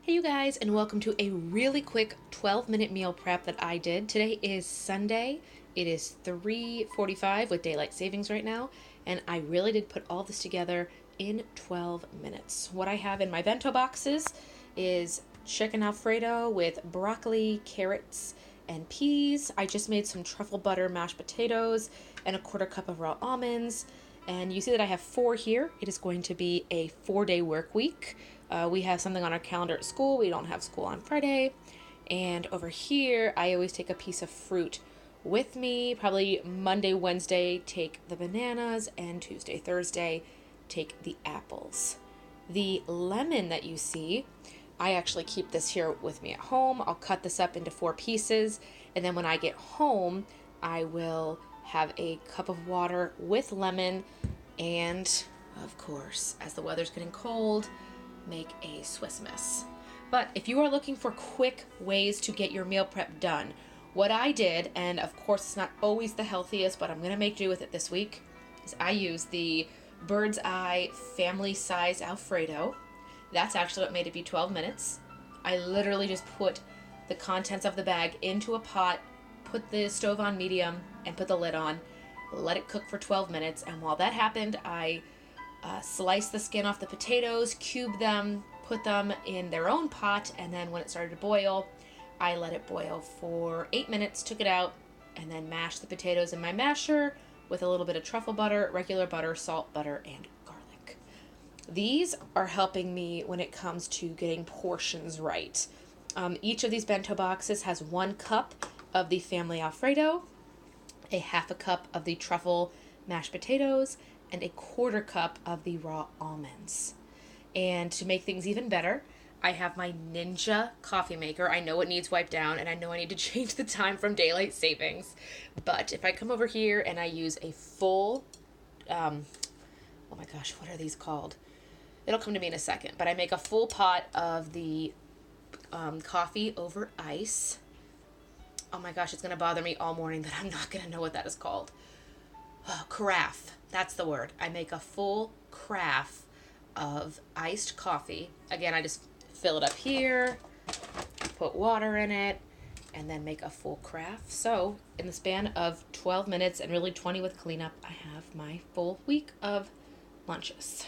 Hey you guys, and welcome to a really quick 12-minute meal prep that I did. Today is Sunday. It is 3:45 with daylight savings right now, and I really did put all this together in 12 minutes. What I have in my bento boxes is chicken alfredo with broccoli, carrots, and peas. I just made some truffle butter mashed potatoes and a quarter cup of raw almonds. And you see that I have 4 here. It is going to be a 4-day work week. We have something on our calendar at school. We don't have school on Friday. And over here, I always take a piece of fruit with me. Probably Monday, Wednesday, take the bananas, and Tuesday, Thursday, take the apples. The lemon that you see, I actually keep this here with me at home. I'll cut this up into 4 pieces, and then when I get home, I will have a cup of water with lemon, and of course, as the weather's getting cold, make a Swiss Miss. But if you are looking for quick ways to get your meal prep done, what I did, and of course it's not always the healthiest, but I'm gonna make do with it this week, is I use the Bird's Eye family size Alfredo. That's actually what made it be 12 minutes. I literally just put the contents of the bag into a pot, put the stove on medium, and put the lid on, let it cook for 12 minutes, and while that happened, I sliced the skin off the potatoes, cubed them, put them in their own pot, and then when it started to boil, I let it boil for 8 minutes, took it out, and then mashed the potatoes in my masher with a little bit of truffle butter, regular butter, salt, butter, and garlic. These are helping me when it comes to getting portions right. Each of these bento boxes has 1 cup of the family Alfredo, a half a cup of the truffle mashed potatoes, and a quarter cup of the raw almonds. And to make things even better, I have my Ninja coffee maker. I know it needs wiped down, and I know I need to change the time from daylight savings. But if I come over here and I use a full, oh my gosh, what are these called? It'll come to me in a second. But I make a full pot of the coffee over ice. Oh my gosh, it's going to bother me all morning that I'm not going to know what that is called. Oh, carafe. That's the word. I make a full carafe of iced coffee. Again, I just fill it up here, put water in it, and then make a full carafe. So in the span of 12 minutes and really 20 with cleanup, I have my full week of lunches.